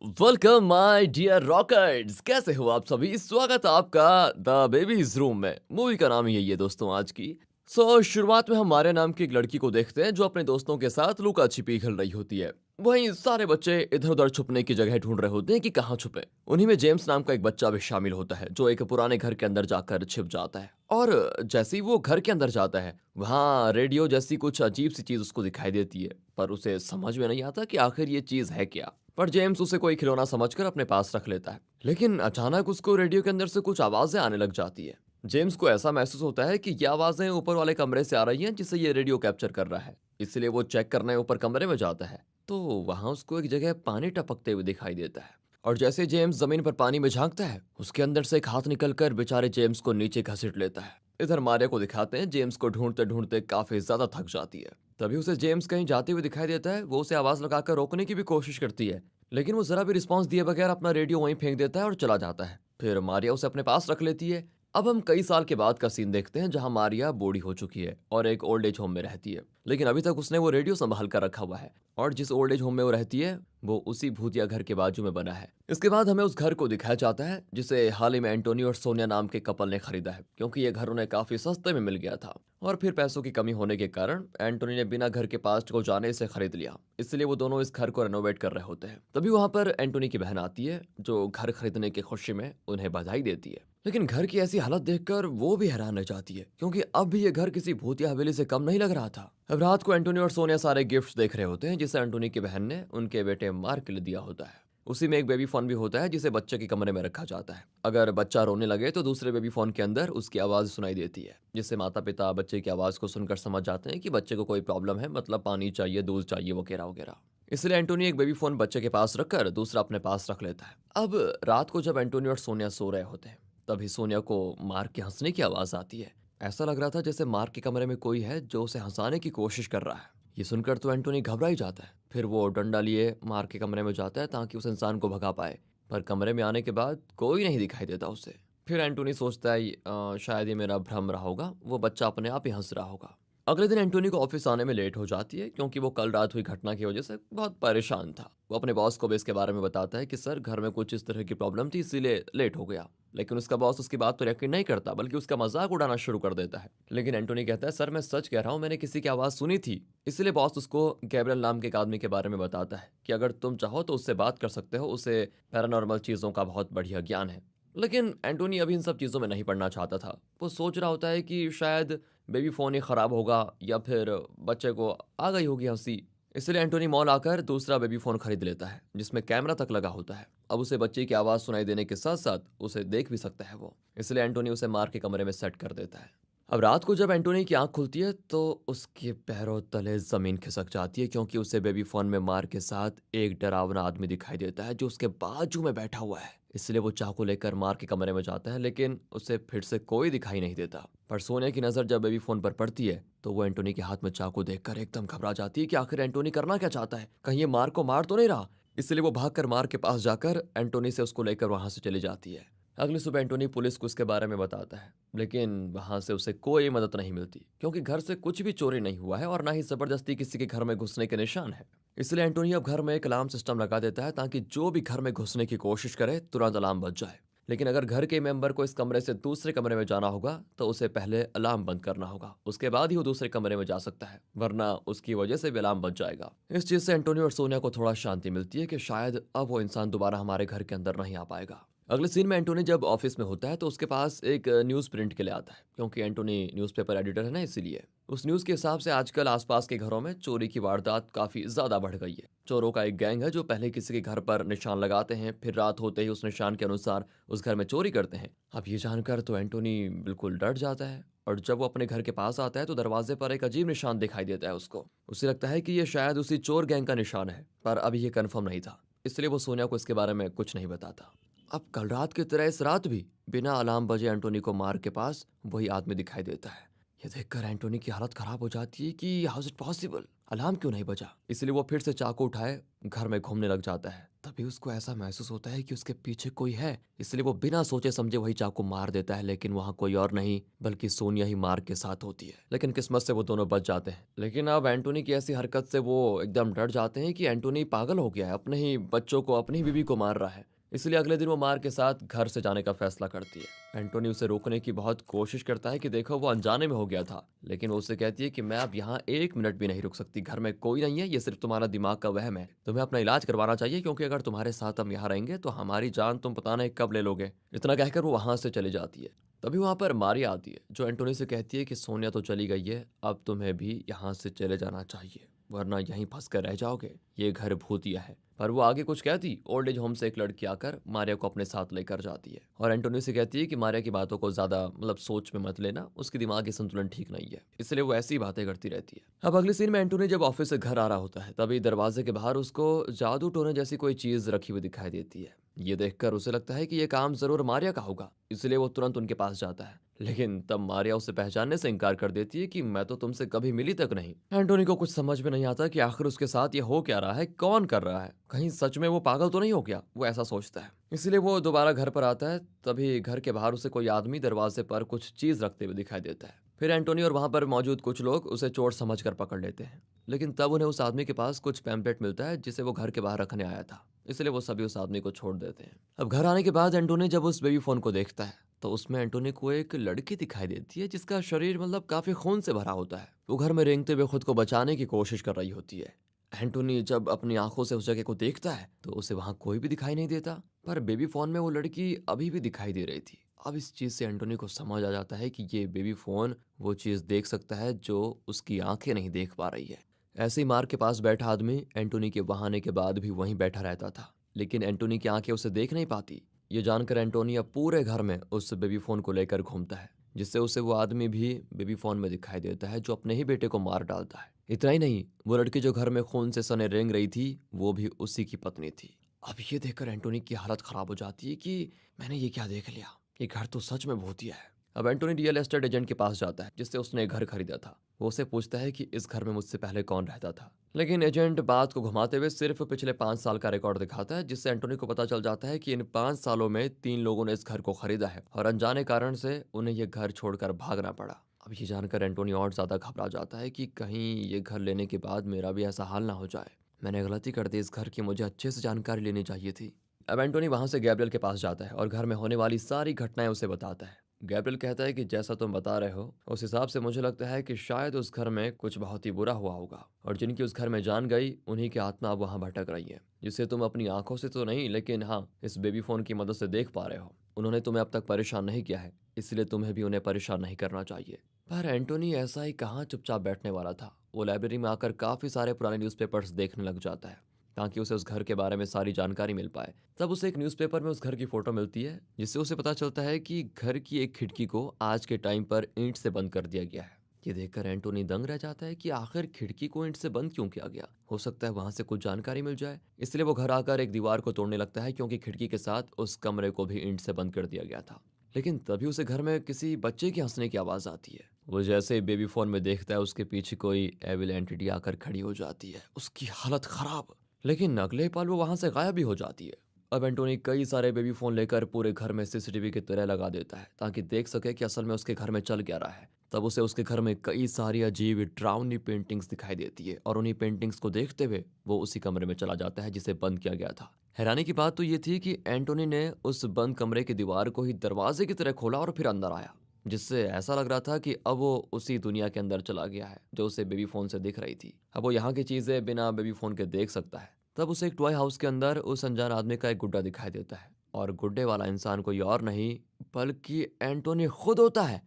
Welcome my dear rockers. कैसे हो आप सभी? स्वागत है आपका द बेबीज रूम में। मूवी का नाम यही है दोस्तों आज की। शुरुआत में हम मारिया नाम की एक लड़की को देखते हैं जो अपने दोस्तों के साथ लुका छिपी खेल रही होती है। वहीं सारे बच्चे इधर उधर छुपने की जगह ढूंढ रहे होते हैं कि कहाँ छुपे। उन्हीं में जेम्स नाम का एक बच्चा भी शामिल होता है जो एक पुराने घर के अंदर जाकर छिप जाता है। और जैसे ही वो घर के अंदर जाता है वहाँ रेडियो जैसी कुछ अजीब सी चीज उसको दिखाई देती है, पर उसे समझ में नहीं आता कि आखिर ये चीज है क्या। पर जेम्स उसे कोई खिलौना समझकर अपने पास रख लेता है। लेकिन अचानक उसको रेडियो के अंदर से कुछ आवाजें आने लग जाती है। जेम्स को ऐसा महसूस होता है कि ये आवाजें ऊपर वाले कमरे से आ रही हैं जिसे ये रेडियो कैप्चर कर रहा है। इसलिए वो चेक करने ऊपर कमरे में जाता है तो वहां उसको एक जगह पानी टपकते हुए दिखाई देता है। और जैसे जेम्स जमीन पर पानी में झांकता है उसके अंदर से एक हाथ निकलकर बेचारे जेम्स को नीचे घसीट लेता है। इधर मारिया को दिखाते हैं जेम्स को ढूंढते ढूंढते काफी ज्यादा थक जाती है। तभी उसे जेम्स कहीं जाते हुए दिखाई देता है। वो उसे आवाज लगाकर रोकने की भी कोशिश करती है, लेकिन वो जरा भी रिस्पांस दिए बगैर अपना रेडियो वहीं फेंक देता है और चला जाता है। फिर मारिया उसे अपने पास रख लेती है। अब हम कई साल के बाद का सीन देखते हैं जहां मारिया बूढ़ी हो चुकी है और एक ओल्ड एज होम में रहती है। लेकिन अभी तक उसने वो रेडियो संभाल कर रखा हुआ है। और जिस ओल्ड एज होम में वो रहती है वो उसी भूतिया घर के बाजू में बना है। इसके बाद हमें उस घर को दिखाया जाता है जिसे हाल ही में एंटोनी और सोनिया नाम के कपल ने खरीदा है, क्योंकि ये घर उन्हें काफी सस्ते में मिल गया था। और फिर पैसों की कमी होने के कारण एंटोनी ने बिना घर के पास को जाने इसे खरीद लिया। इसलिए वो दोनों इस घर को रेनोवेट कर रहे होते हैं। तभी वहां पर एंटोनी की बहन आती है जो घर खरीदने की खुशी में उन्हें बधाई देती है। लेकिन घर की ऐसी हालत देखकर वो भी हैरान रह जाती है, क्योंकि अब भी ये घर किसी भूतिया हवेली से कम नहीं लग रहा था। अब रात को एंटोनी और सोनिया सारे गिफ्ट्स देख रहे होते हैं जिसे एंटोनी की बहन ने उनके बेटे मार्क के लिए दिया होता है। उसी में एक बेबी फोन भी होता है जिसे बच्चे के कमरे में रखा जाता है। अगर बच्चा रोने लगे तो दूसरे बेबी फोन के अंदर उसकी आवाज सुनाई देती है, जिससे माता पिता बच्चे की आवाज को सुनकर समझ जाते हैं कि बच्चे को कोई प्रॉब्लम है, मतलब पानी चाहिए, दूध चाहिए, वगैरह वगैरह। इसलिए एंटोनी एक बेबी फोन बच्चे के पास रखकर दूसरा अपने पास रख लेता है। अब रात को जब एंटोनी और सोनिया सो रहे होते हैं तभी सोनिया को मार्क के हंसने की आवाज आती है। ऐसा लग रहा था जैसे मार्क के कमरे में कोई है जो उसे हंसाने की कोशिश कर रहा है। ये सुनकर तो एंटोनी घबरा ही जाता है। फिर वो डंडा लिए मार्क के कमरे में जाता है ताकि उस इंसान को भगा पाए। पर कमरे में आने के बाद कोई नहीं दिखाई देता उसे। फिर एंटोनी सोचता है शायद ये मेरा भ्रम रहा होगा, वो बच्चा अपने आप ही हंस रहा होगा। अगले दिन एंटोनी को ऑफिस आने में लेट हो जाती है, क्योंकि वो कल रात हुई घटना की वजह से बहुत परेशान था। वो अपने बॉस को भी इसके बारे में बताता है कि सर, घर में कुछ इस तरह की प्रॉब्लम थी इसीलिए लेट हो गया। लेकिन उसका बॉस उसकी बात पर यकीन नहीं करता, बल्कि उसका मजाक उड़ाना शुरू कर देता है। लेकिन एंटोनी कहता है सर, मैं सच कह रहा हूँ, मैंने किसी की आवाज़ सुनी थी। इसलिए बॉस उसको गैब्रियल नाम के एक आदमी के बारे में बताता है कि अगर तुम चाहो तो उससे बात कर सकते हो, उसे पैरानॉर्मल चीज़ों का बहुत बढ़िया ज्ञान है। लेकिन एंटोनी अभी इन सब चीज़ों में नहीं पड़ना चाहता था। वो सोच रहा होता है कि शायद बेबी फ़ोन ही ख़राब होगा या फिर बच्चे को आ गई होगी हंसी। इसलिए एंटोनी मॉल आकर दूसरा बेबी फ़ोन खरीद लेता है जिसमें कैमरा तक लगा होता है। अब उसे बच्चे की आवाज़ सुनाई देने के साथ साथ उसे देख भी सकता है वो। इसलिए एंटोनी उसे मार के कमरे में सेट कर देता है। अब रात को जब एंटोनी की आंख खुलती है तो उसके पैरों तले जमीन खिसक जाती है, क्योंकि उसे बेबी फोन में मार के साथ एक डरावना आदमी दिखाई देता है जो उसके बाजू में बैठा हुआ है। इसलिए वो चाकू लेकर मार के कमरे में जाता है, लेकिन उसे फिर से कोई दिखाई नहीं देता। पर सोनिया की नजर जब बेबी फोन पर पड़ती है तो वो एंटोनी के हाथ में चाकू देखकर एकदम घबरा जाती है कि आखिर एंटोनी करना क्या चाहता है, कहीं ये मार को मार तो नहीं रहा। इसलिए वो भागकर मार के पास जाकर एंटोनी से उसको लेकर वहां से चली जाती है। अगली सुबह एंटोनी पुलिस को इसके बारे में बताता है, लेकिन वहां से उसे कोई मदद नहीं मिलती, क्योंकि घर से कुछ भी चोरी नहीं हुआ है और ना ही जबरदस्ती किसी के घर में घुसने के निशान है। इसलिए एंटोनी अब घर में एक अलार्म सिस्टम लगा देता है ताकि जो भी घर में घुसने की कोशिश करे तुरंत अलार्म बज जाए। लेकिन अगर घर के मेंबर को इस कमरे से दूसरे कमरे में जाना होगा तो उसे पहले अलार्म बंद करना होगा, उसके बाद ही वो दूसरे कमरे में जा सकता है, वरना उसकी वजह से भी अलार्म बज जाएगा। इस चीज से एंटोनी और सोनिया को थोड़ा शांति मिलती है कि शायद अब वो इंसान दोबारा हमारे घर के अंदर नहीं आ पाएगा। अगले सीन में एंटोनी जब ऑफिस में होता है तो उसके पास एक न्यूज़ प्रिंट के लिए आता है, क्योंकि एंटोनी न्यूज़पेपर एडिटर है ना, इसीलिए। उस न्यूज़ के हिसाब से आजकल आसपास के घरों में चोरी की वारदात काफ़ी ज़्यादा बढ़ गई है। चोरों का एक गैंग है जो पहले किसी के घर पर निशान लगाते हैं, फिर रात होते ही उस निशान के अनुसार उस घर में चोरी करते हैं। अब ये जानकर तो एंटोनी बिल्कुल डर जाता है, और जब वो अपने घर के पास आता है तो दरवाजे पर एक अजीब निशान दिखाई देता है उसको। उसे लगता है कि ये शायद उसी चोर गैंग का निशान है, पर अभी ये कन्फर्म नहीं था। इसलिए वो सोनिया को इसके बारे में कुछ नहीं बताता। अब कल रात की तरह इस रात भी बिना अलार्म बजे एंटोनी को मार के पास वही आदमी दिखाई देता है। ये देखकर एंटोनी की हालत खराब हो जाती है कि how is it possible, alarm क्यों नहीं बजा। इसलिए वो फिर से चाकू उठाए घर में घूमने लग जाता है तभी उसको ऐसा महसूस होता है कि उसके पीछे कोई है, इसलिए वो बिना सोचे समझे वही चाकू मार देता है, लेकिन वहाँ कोई और नहीं बल्कि सोनिया ही मार के साथ होती है। लेकिन किस्मत से वो दोनों बच जाते हैं। लेकिन अब एंटोनी की ऐसी हरकत से वो एकदम डर जाते हैं कि एंटोनी पागल हो गया है, अपने ही बच्चों को, अपनी बीवी को मार रहा है। इसलिए अगले दिन वो मार के साथ घर से जाने का फैसला करती है। एंटोनी उसे रोकने की बहुत कोशिश करता है कि देखो वो अनजाने में हो गया था, लेकिन वो उससे कहती है कि मैं अब यहाँ 1 मिनट भी नहीं रुक सकती, घर में कोई नहीं है, ये सिर्फ तुम्हारा दिमाग का वहम है, तुम्हें अपना इलाज करवाना चाहिए, क्योंकि अगर तुम्हारे साथ हम यहाँ रहेंगे तो हमारी जान तुम पता नहीं कब ले लोगे। इतना कहकर वो वहां से चली जाती है। तभी वहां पर मारिया आती है, जो एंटोनी से कहती है कि सोनिया तो चली गई है, अब तुम्हें भी यहाँ से चले जाना चाहिए, वरना यहीं फंस कर रह जाओगे, ये घर भूतिया है। पर वो आगे कुछ कहती, ओल्ड एज होम से एक लड़की आकर मारिया को अपने साथ लेकर जाती है और एंटोनी से कहती है कि मारिया की बातों को ज्यादा सोच में मत लेना, उसकी दिमागी संतुलन ठीक नहीं है, इसलिए वो ऐसी बातें करती रहती है। अब अगले सीन में एंटोनी जब ऑफिस से घर आ रहा होता है, तभी दरवाजे के बाहर उसको जादू टोने जैसी कोई चीज रखी हुई दिखाई देती है। ये देखकर उसे लगता है कि ये काम जरूर मारिया का होगा, इसलिए वो तुरंत उनके पास जाता है। लेकिन तब मारिया उसे पहचानने से इनकार कर देती है कि मैं तो तुमसे कभी मिली तक नहीं। एंटोनी को कुछ समझ में नहीं आता कि आखिर उसके साथ ये हो क्या रहा है, कौन कर रहा है, कहीं सच में वो पागल तो नहीं हो गया, वो ऐसा सोचता है। इसलिए वो दोबारा घर पर आता है, तभी घर के बाहर उसे कोई आदमी दरवाजे पर कुछ चीज रखते हुए दिखाई देता है। फिर एंटोनी और वहां पर मौजूद कुछ लोग उसे चोर समझकर पकड़ लेते हैं, लेकिन तब उन्हें उस आदमी के पास कुछ पैम्पलेट मिलता है जिसे वो घर के बाहर रखने आया था, इसलिए वो सभी उस आदमी को छोड़ देते हैं। अब घर आने के बाद एंटोनी जब उस बेबी फोन को देखता है, तो उसमें एंटोनी को एक लड़की दिखाई देती है जिसका शरीर काफी खून से भरा होता है। वो घर में रेंगते हुए खुद को बचाने की कोशिश कर रही होती है। एंटोनी जब अपनी आंखों से उस जगह को देखता है तो उसे वहां कोई भी दिखाई नहीं देता, पर बेबी फोन में वो लड़की अभी भी दिखाई दे रही थी। अब इस चीज से एंटोनी को समझ आ जाता है कि ये बेबी फोन वो चीज देख सकता है जो उसकी आंखें नहीं देख पा रही है। ऐसे ही मार के पास बैठा आदमी एंटोनी के वहां आने के बाद भी वहीं बैठा रहता था, लेकिन एंटोनी की आंखें उसे देख नहीं पाती। ये जानकर एंटोनी अब पूरे घर में उस बेबी फोन को लेकर घूमता है, जिससे उसे वो आदमी भी बेबी फोन में दिखाई देता है जो अपने ही बेटे को मार डालता है। इतना ही नहीं, वो लड़की जो घर में खून से सने रेंग रही थी वो भी उसी की पत्नी थी। अब ये देखकर एंटोनी की हालत खराब हो जाती है कि मैंने ये क्या देख लिया, ये घर तो सच में भूतिया है। अब एंटोनी रियल एस्टेट एजेंट के पास जाता है जिससे उसने एक घर खरीदा था। वो उसे पूछता है कि इस घर में मुझसे पहले कौन रहता था, लेकिन एजेंट बात को घुमाते हुए सिर्फ पिछले 5 साल का रिकॉर्ड दिखाता है, जिससे एंटोनी को पता चल जाता है कि इन 5 सालों में 3 लोगों ने इस घर को खरीदा है और अनजाने कारण से उन्हें ये घर छोड़कर भागना पड़ा। अब ये जानकर एंटोनी और ज्यादा घबरा जाता है कि कहीं ये घर लेने के बाद मेरा भी ऐसा हाल ना हो जाए, मैंने गलती कर दी, इस घर की मुझे अच्छे से जानकारी लेनी चाहिए थी। अब एंटोनी वहां से गैब्रियल के पास जाता है और घर में होने वाली सारी घटनाएं उसे बताता है। गैब्रियल कहता है कि जैसा तुम बता रहे हो उस हिसाब से मुझे लगता है कि शायद उस घर में कुछ बहुत ही बुरा हुआ होगा और जिनकी उस घर में जान गई उन्हीं की आत्मा अब वहां भटक रही है, जिसे तुम अपनी आंखों से तो नहीं लेकिन हाँ इस बेबी फोन की मदद से देख पा रहे हो। उन्होंने तुम्हें अब तक परेशान नहीं किया है, इसलिए तुम्हें भी उन्हें परेशान नहीं करना चाहिए। पर एंटोनी ऐसा ही कहाँ चुपचाप बैठने वाला था। वो लाइब्रेरी में आकर काफी सारे पुराने न्यूज़पेपर्स देखने लग जाता है ताकि उसे उस घर के बारे में सारी जानकारी मिल पाए। तब उसे एक न्यूज़पेपर में उस घर की फोटो मिलती है, जिससे उसे पता चलता है कि घर की एक खिड़की को आज के टाइम पर ईंट से बंद कर दिया गया है। ये देखकर एंटोनी दंग रह जाता है कि आखिर खिड़की को ईंट से बंद क्यों किया गया, हो सकता है वहां से कुछ जानकारी मिल जाए। इसलिए वो घर आकर एक दीवार को तोड़ने लगता है, क्योंकि खिड़की के साथ उस कमरे को भी ईंट से बंद कर दिया गया था। लेकिन तभी उसे घर में किसी बच्चे की हंसने की आवाज आती है। वो जैसे ही बेबी फोन में देखता है उसके पीछे कोई एविल एंटिटी आकर खड़ी हो जाती है। उसकी हालत खराब, लेकिन अगले पल वो वहां से गायब भी हो जाती है। अब एंटोनी कई सारे बेबी फोन लेकर पूरे घर में सीसीटीवी की तरह लगा देता है ताकि देख सके कि असल में उसके घर में चल क्या रहा है। तब उसे उसके घर में कई सारी अजीब डरावनी पेंटिंग्स दिखाई देती है और उन्हीं पेंटिंग्स को देखते हुए वो उसी कमरे में चला जाता है जिसे बंद किया गया था। हैरानी की बात तो ये थी कि एंटोनी ने उस बंद कमरे की दीवार को ही दरवाजे की तरह खोला और फिर अंदर आया, जिससे ऐसा लग रहा था कि अब वो उसी दुनिया के अंदर चला गया है जो उसे बेबी फोन से दिख रही थी। अब वो यहाँ की चीजें बिना बेबी फोन के देख सकता है। तब उसे एक टॉय हाउस के अंदर उस अनजान आदमी का एक गुड्डा दिखाई देता है और गुड्डे वाला इंसान कोई और नहीं बल्कि एंटोनी खुद होता है।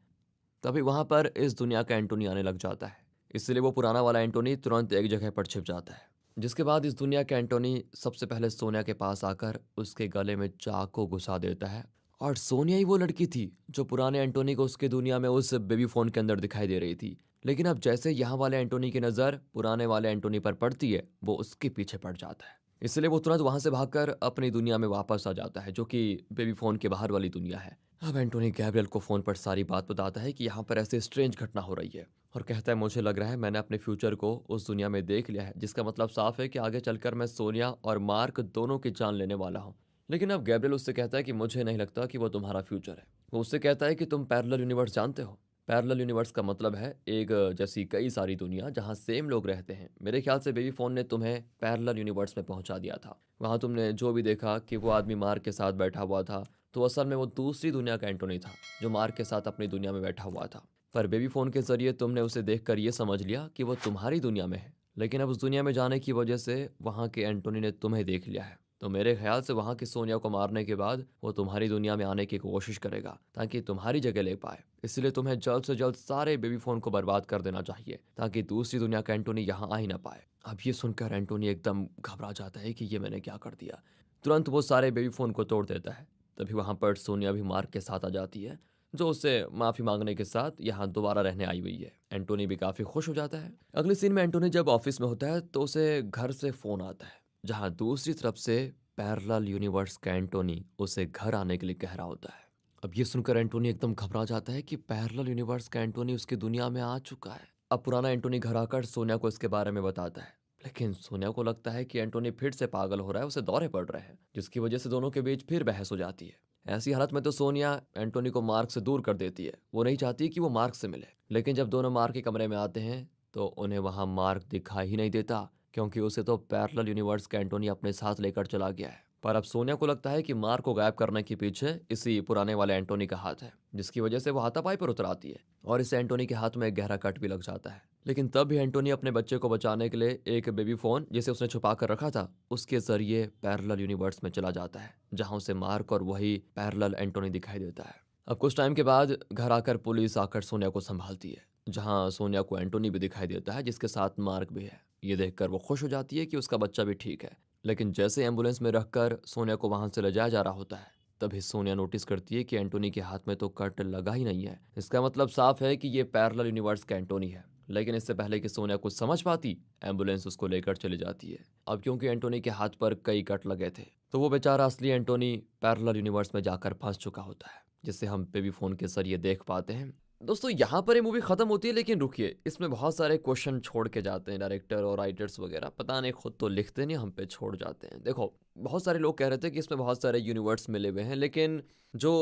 तभी वहां पर इस दुनिया का एंटोनी आने लग जाता है, इसलिए वो पुराना वाला एंटोनी तुरंत एक जगह पर छिप जाता है। जिसके बाद इस दुनिया का एंटोनी सबसे पहले सोनिया के पास आकर उसके गले में चाकू घुसा देता है। और सोनिया ही वो लड़की थी जो पुराने एंटोनी को उसके दुनिया में उस बेबी फोन के अंदर दिखाई दे रही थी। लेकिन अब जैसे यहाँ वाले एंटोनी की नज़र पुराने वाले एंटोनी पर पड़ती है, वो उसके पीछे पड़ जाता है। इसलिए वो तुरंत वहां से भागकर अपनी दुनिया में वापस आ जाता है, जो कि बेबी फोन के बाहर वाली दुनिया है। अब एंटोनी गैब्रियल को फ़ोन पर सारी बात बताता है कि यहाँ पर ऐसे स्ट्रेंज घटना हो रही है और कहता है मुझे लग रहा है मैंने अपने फ्यूचर को उस दुनिया में देख लिया है, जिसका मतलब साफ है कि आगे चलकर मैं सोनिया और मार्क दोनों की जान लेने वाला हूँ। लेकिन अब गैब्रियल उससे कहता है कि मुझे नहीं लगता कि वो तुम्हारा फ्यूचर है। वो उससे कहता है कि तुम पैरेलल यूनिवर्स जानते हो। पैरेलल यूनिवर्स का मतलब है एक जैसी कई सारी दुनिया जहाँ सेम लोग रहते हैं। मेरे ख्याल से बेबी फ़ोन ने तुम्हें पैरेलल यूनिवर्स में पहुँचा दिया था। वहाँ तुमने जो भी देखा कि वो आदमी मार्क के साथ बैठा हुआ था, तो असल में वो दूसरी दुनिया का एंटोनी था जो मार्क के साथ अपनी दुनिया में बैठा हुआ था। पर बेबी फ़ोन के ज़रिए तुमने उसे देखकर ये समझ लिया कि वो तुम्हारी दुनिया में है। लेकिन अब उस दुनिया में जाने की वजह से वहाँ के एंटोनी ने तुम्हें देख लिया है। तो मेरे ख्याल से वहाँ की सोनिया को मारने के बाद वो तुम्हारी दुनिया में आने की कोशिश करेगा ताकि तुम्हारी जगह ले पाए। इसलिए तुम्हें जल्द से जल्द सारे बेबी फ़ोन को बर्बाद कर देना चाहिए ताकि दूसरी दुनिया का एंटोनी यहाँ आ ही ना पाए। अब ये सुनकर एंटोनी एकदम घबरा जाता है कि ये मैंने क्या कर दिया। तुरंत वो सारे बेबी फ़ोन को तोड़ देता है। तभी वहाँ पर सोनिया भी मार्क के साथ आ जाती है, जो उससे माफ़ी मांगने के साथ यहाँ दोबारा रहने आई हुई है। एंटोनी भी काफ़ी खुश हो जाता है। अगले सीन में एंटोनी जब ऑफिस में होता है तो उसे घर से फ़ोन आता है, जहाँ दूसरी तरफ से पैरेलल यूनिवर्स का एंटोनी उसे घर आने के लिए कह रहा होता है। अब ये सुनकर एंटोनी एकदम घबरा जाता है कि पैरेलल यूनिवर्स का एंटोनी उसकी दुनिया में आ चुका है। अब पुराना एंटोनी घर आकर सोनिया को इसके बारे में बताता है, लेकिन सोनिया को लगता है कि एंटोनी फिर से पागल हो रहा है, उसे दौरे पड़ रहे हैं, जिसकी वजह से दोनों के बीच फिर बहस हो जाती है। ऐसी हालत में तो सोनिया एंटोनी को मार्क से दूर कर देती है। वो नहीं चाहती कि वो मार्क से मिले। लेकिन जब दोनों मार्क के कमरे में आते हैं तो उन्हें वहां मार्क दिखाई ही नहीं देता, क्योंकि उसे तो पैरेलल यूनिवर्स का एंटोनी अपने साथ लेकर चला गया है। पर अब सोनिया को लगता है कि मार्क को गायब करने के पीछे इसी पुराने वाले एंटोनी का हाथ है, जिसकी वजह से वो हाथापाई पर उतर आती है और इससे एंटोनी के हाथ में एक गहरा कट भी लग जाता है। लेकिन तब भी एंटोनी अपने बच्चे को बचाने के लिए एक बेबी फ़ोन जिसे उसने छुपा कर रखा था, उसके जरिए पैरेलल यूनिवर्स में चला जाता है, जहां उसे मार्क और वही पैरेलल एंटोनी दिखाई देता है। अब कुछ टाइम के बाद घर आकर पुलिस आकर सोनिया को संभालती है, जहां सोनिया को एंटोनी भी दिखाई देता है, जिसके साथ मार्क भी है। ये देखकर वो खुश हो जाती है कि उसका बच्चा भी ठीक है। लेकिन जैसे एम्बुलेंस में रखकर सोनिया को वहां से ले जाया जा रहा होता है, तभी सोनिया नोटिस करती है कि एंटोनी के हाथ में तो कट लगा ही नहीं है। इसका मतलब साफ है कि ये पैरेलल यूनिवर्स का एंटोनी है। लेकिन इससे पहले कि सोनिया कुछ समझ पाती, एम्बुलेंस उसको लेकर चली जाती है। अब क्योंकि एंटोनी के हाथ पर कई कट लगे थे, तो वो बेचारा असली एंटोनी पैरेलल यूनिवर्स में जाकर फंस चुका होता है, जिसे हम बेबी फोन के जरिए देख पाते हैं। दोस्तों, यहाँ पर ये मूवी खत्म होती है, लेकिन रुकिए, इसमें बहुत सारे क्वेश्चन छोड़ के जाते हैं डायरेक्टर और राइटर्स वगैरह। पता नहीं, खुद तो लिखते नहीं, हम पे छोड़ जाते हैं। देखो, बहुत सारे लोग कह रहे थे कि इसमें बहुत सारे यूनिवर्स मिले हुए हैं, लेकिन जो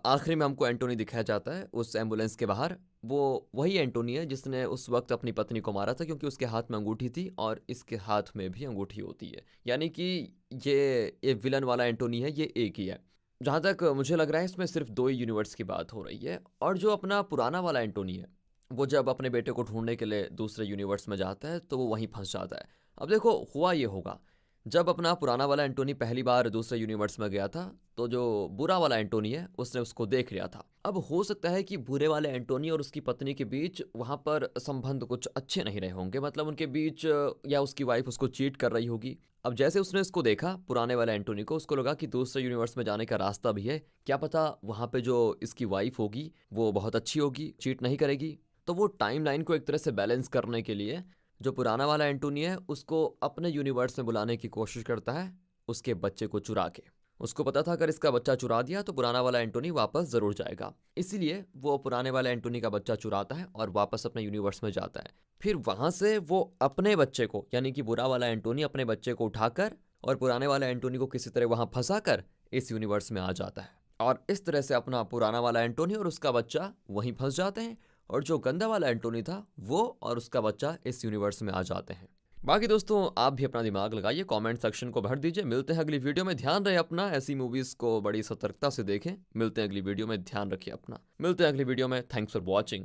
आखिरी में हमको एंटोनी दिखाया जाता है उस एम्बुलेंस के बाहर, वो वही एंटोनी है जिसने उस वक्त अपनी पत्नी को मारा था, क्योंकि उसके हाथ में अंगूठी थी और इसके हाथ में भी अंगूठी होती है। यानी कि ये विलन वाला एंटोनी है, ये एक ही है। जहाँ तक मुझे लग रहा है इसमें सिर्फ दो ही यूनिवर्स की बात हो रही है। और जो अपना पुराना वाला एंटोनी है, वो जब अपने बेटे को ढूंढने के लिए दूसरे यूनिवर्स में जाता है तो वो वहीं फंस जाता है। अब देखो, हुआ ये होगा, जब अपना पुराना वाला एंटोनी पहली बार दूसरे यूनिवर्स में गया था, तो जो बुरा वाला एंटोनी है उसने उसको देख लिया था। अब हो सकता है कि बुरे वाले एंटोनी और उसकी पत्नी के बीच वहाँ पर संबंध कुछ अच्छे नहीं रहे होंगे, मतलब उनके बीच या उसकी वाइफ उसको चीट कर रही होगी। अब जैसे उसने इसको देखा पुराने वाले एंटोनी को, उसको लगा कि दूसरे यूनिवर्स में जाने का रास्ता भी है, क्या पता वहाँ पे जो इसकी वाइफ होगी वो बहुत अच्छी होगी, चीट नहीं करेगी। तो वो टाइमलाइन को एक तरह से बैलेंस करने के लिए जो पुराना वाला एंटोनी है उसको अपने यूनिवर्स में बुलाने की कोशिश करता है, उसके बच्चे को चुरा के। उसको पता था अगर इसका बच्चा चुरा दिया तो पुराना वाला एंटोनी वापस जरूर जाएगा, इसीलिए वो पुराने वाले एंटोनी का बच्चा चुराता है और वापस अपने यूनिवर्स में जाता है। फिर वहां से वो अपने बच्चे को, यानी कि बुरा वाला एंटोनी अपने बच्चे को उठाकर और पुराने वाले एंटोनी को किसी तरह वहां फंसा कर इस यूनिवर्स में आ जाता है। और इस तरह से अपना पुराना वाला एंटोनी और उसका बच्चा वहीं फंस जाते हैं, और जो गंदा वाला एंटोनी था वो और उसका बच्चा इस यूनिवर्स में आ जाते हैं। बाकी दोस्तों, आप भी अपना दिमाग लगाइए, कमेंट सेक्शन को भर दीजिए। मिलते हैं अगली वीडियो में, ध्यान रहे अपना, ऐसी मूवीज को बड़ी सतर्कता से देखें। मिलते हैं अगली वीडियो में, ध्यान रखिए अपना। मिलते हैं अगली वीडियो में, थैंक्स फॉर वॉचिंग।